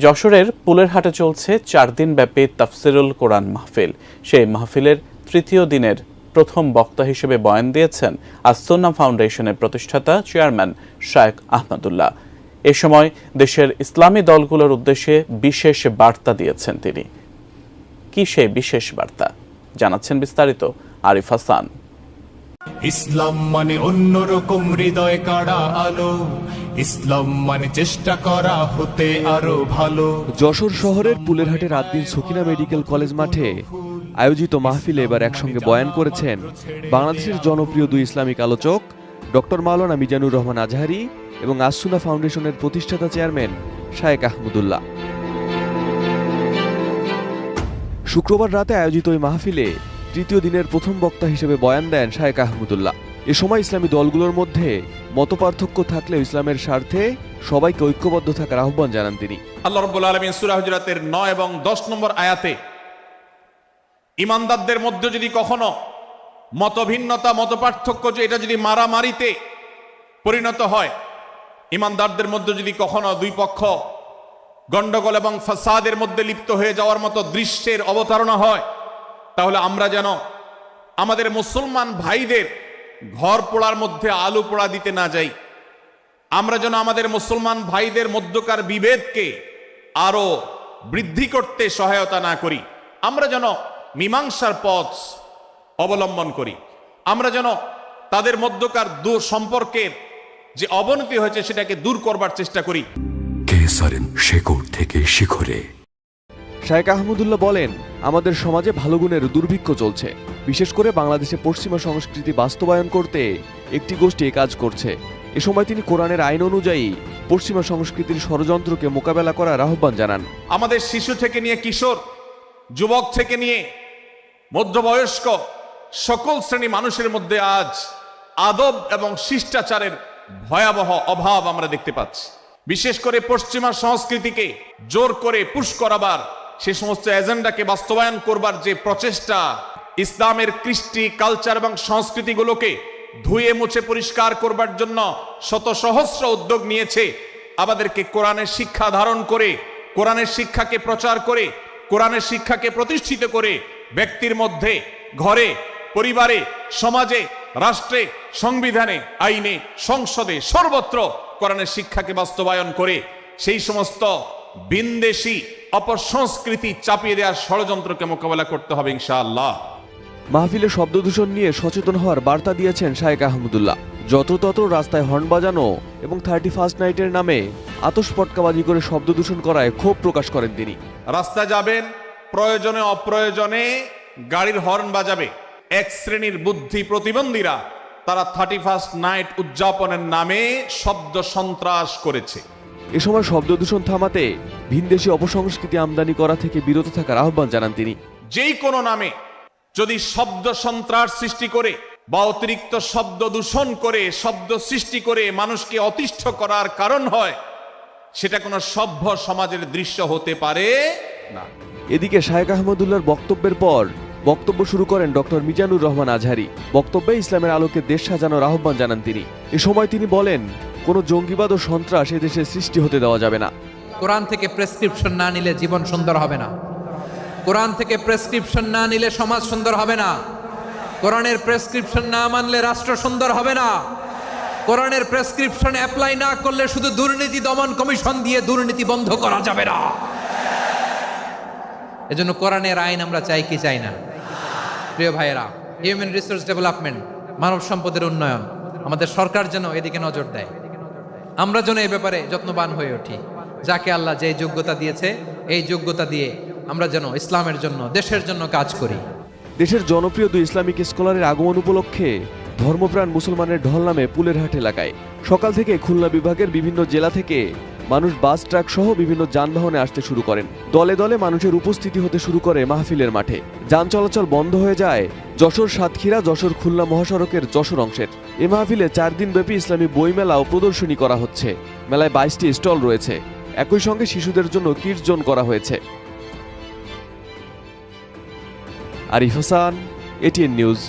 যশোরের পুলেরহাটে চলছে 4 দিনব্যাপী তাফসিরুল কোরআন মাহফিল। সেই মাহফিলের তৃতীয় দিনের প্রথম বক্তা হিসেবে বয়ান দিয়েছেন আস-সুন্নাহ ফাউন্ডেশনের প্রতিষ্ঠাতা চেয়ারম্যান শায়েখ আহমদুল্লাহ। এ সময় দেশের ইসলামী দলগুলোর উদ্দেশ্যে বিশেষ বার্তা দিয়েছেন তিনি। কি সেই বিশেষ বার্তা জানাচ্ছেন বিস্তারিত আরিফ হাসান। ইসলাম মানে অন্যরকম হৃদয় কাড়া আলো, ইসলাম মানে চেষ্টা করা হতে আরো ভালো। যশোর শহরের পুলেরহাটে রাতদিন সকিনা মেডিকেল কলেজ মাঠে আয়োজিত মাহফিলে এবার একসঙ্গে বয়ান করেছেন বাংলাদেশের জনপ্রিয় দুই ইসলামিক আলোচক ডক্টর মাওলানা মিজানুর রহমান আজহারি এবং আস-সুন্নাহ ফাউন্ডেশনের প্রতিষ্ঠাতা চেয়ারম্যান শায়েখ আহমদুল্লাহ। শুক্রবার রাতে আয়োজিত ওই মাহফিলে তৃতীয় দিনের প্রথম বক্তা হিসেবে বয়ান দেন শায়েখ আহমদুল্লাহ। এ সময় ইসলামী দলগুলোর মধ্যে মতপার্থক্য থাকলেও ইসলামের স্বার্থে সবাইকে ঐক্যবদ্ধ থাকার আহ্বান জানান তিনি। আল্লাহ রাব্বুল আলামিন সূরা হুজুরাতের 9 এবং 10 নম্বর আয়াতে ঈমানদারদের মধ্যে যদি কখনো মতভিন্নতা মতপার্থক্য যে এটা যদি মারামারিতে পরিণত হয়, ঈমানদারদের মধ্যে যদি কখনো দুই পক্ষ গন্ডগোল এবং ফাসাদের মধ্যে লিপ্ত হয়ে যাওয়ার মতো দৃশ্যের অবতারণা হয়, তাহলে আমরা যেন আমাদের মুসলমান ভাইদের ঘর পোড়ার মধ্যে আলু পোড়া দিতে না যাই। আমরা যেন আমাদের মুসলমান ভাইদের মধ্যকার বিভেদকে আরো বৃদ্ধি করতে সহায়তা না করি। আমরা যেন মীমাংসার পথ অবলম্বন করি। আমরা যেন তাদের মধ্যকার সম্পর্কের যে অবনতি হয়েছে সেটাকে দূর করবার চেষ্টা করি। কেসারেন শেকড় থেকে শিখরে। শায়েখ আহমদুল্লাহ বলেন, আমাদের সমাজে ভালো গুণের দুর্ভিক্ষ চলছে। বিশেষ করে বাংলাদেশে পশ্চিমা সংস্কৃতি বাস্তবায়ন করতে একটি গোষ্ঠী কাজ করছে। এ সময় তিনি কোরআনের আইন অনুযায়ী পশ্চিমা সংস্কৃতির ষড়যন্ত্রকে মোকাবেলা করার আহ্বান জানান। আমাদের শিশু থেকে নিয়ে কিশোর, যুবক থেকে নিয়ে মধ্যবয়স্ক সকল শ্রেণী মানুষের মধ্যে আজ আদব এবং শিষ্টাচারের ভয়াবহ অভাব আমরা দেখতে পাচ্ছি। বিশেষ করে পশ্চিমা সংস্কৃতিকে জোর করে পুশ করাবার, সে সমস্ত এজেন্ডাকে বাস্তবায়ন করবার যে প্রচেষ্টা, ইসলামের কৃষ্টি কালচার এবং সংস্কৃতিগুলোকে ধুয়ে মুছে পরিষ্কার করবার জন্য শত সহস্র উদ্যোগ নিয়েছে। আমাদেরকে কোরআনের শিক্ষা ধারণ করে, কোরআনের শিক্ষাকে প্রচার করে, কোরআনের শিক্ষাকে প্রতিষ্ঠিত করে ব্যক্তির মধ্যে, ঘরে, পরিবারে, সমাজে, রাষ্ট্রে, সংবিধানে, আইনে, সংসদে, সর্বত্র কোরআনের শিক্ষাকে বাস্তবায়ন করে সেই সমস্ত বিন্দেশী অপসংস্কৃতি চাপিয়ে দেওয়ার ষড়যন্ত্রকে মোকাবেলা করতে হবে ইনশাআল্লাহ। মাহফিলে শব্দ দূষণ নিয়ে সচেতন হওয়ার বার্তা দিয়েছেন শায়েখ আহমদুল্লাহ। যত্রতত্র রাস্তায় হর্ন বাজানো এবং 31st নাইটের নামে আতশপটকাবাজি করে শব্দ দূষণ করায় ক্ষোভ প্রকাশ করেন তিনি। রাস্তায় যাবেন, প্রয়োজনে অপ্রয়োজনে গাড়ির হর্ন বাজাবে। এক শ্রেণীর বুদ্ধি প্রতিবন্ধীরা তারা 31st নাইট উদযাপনের নামে শব্দ সন্ত্রাস করেছে। এ সময় শব্দ দূষণ থামাতে ভিনদেশী অপসংস্কৃতি আমদানি করা থেকে বিরত থাকার আহ্বান জানান তিনি। যেই কোনো নামে যদি শব্দ সন্ত্রাস সৃষ্টি করে বা অতিরিক্ত শব্দ দূষণ করে, শব্দ সৃষ্টি করে মানুষকে অতিষ্ঠ করার কারণ হয়, সেটা কোনো সভ্য সমাজের দৃশ্য হতে পারে না। এদিকে শায়েখ আহমদুল্লাহর বক্তব্যের পর বক্তব্য শুরু করেন ডক্টর মিজানুর রহমান আজহারি। বক্তব্যে ইসলামের আলোকে দেশ সাজানোর আহ্বান জানান তিনি। এ সময় তিনি বলেন, কোনো জঙ্গিবাদ ও সন্ত্রাস এদেশে সৃষ্টি হতে দেওয়া যাবে না। কোরআন থেকে প্রেসক্রিপশন না নিলে জীবন সুন্দর হবে না। কোরআন থেকে প্রেসক্রিপশন না নিলে সমাজ সুন্দর হবে না। কোরআনের প্রেসক্রিপশন না মানলে রাষ্ট্র সুন্দর হবে না। কোরআনের প্রেসক্রিপশন অ্যাপ্লাই না করলে শুধু দুর্নীতি দমন কমিশন দিয়ে দুর্নীতি বন্ধ করা যাবে না। এজন্য কোরআনের আইন আমরা চাই কি চাই না? প্রিয় ভাইয়েরা, হিউম্যান রিসোর্স ডেভেলপমেন্ট, মানব সম্পদের উন্নয়ন, আমাদের সরকার যেন এদিকে নজর দেয়। আমরা যেন এই ব্যাপারে যত্নবান হয়ে উঠি। যাকে আল্লাহ যে যোগ্যতা দিয়েছে, এই যোগ্যতা দিয়ে আমরা যেন ইসলামের জন্য, দেশের জন্য কাজ করি। দেশের জনপ্রিয় দুই ইসলামিক স্কলারের আগমন উপলক্ষে ধর্মপ্রাণ মুসলমানের ঢল নামে পুলেরহাট এলাকায় সকাল থেকে খুলনা বিভাগের বিভিন্ন জেলা থেকে মানুষ বাস, ট্রাক সহ বিভিন্ন যানবাহনে আসতে শুরু করেন। দলে দলে মানুষের উপস্থিতি হতে শুরু করে মাহফিলের মাঠে। যান চলাচল বন্ধ হয়ে যায় যশোর সাতক্ষীরা যশোর খুলনা মহাসড়কের যশোর অংশের। এ মাহফিলে 4 দিনব্যাপী ইসলামী বইমেলা ও প্রদর্শনী করা হচ্ছে। মেলায় 22টি স্টল রয়েছে। একই সঙ্গে শিশুদের জন্য কিডস জোন করা হয়েছে। Arif Hasan, ATN news.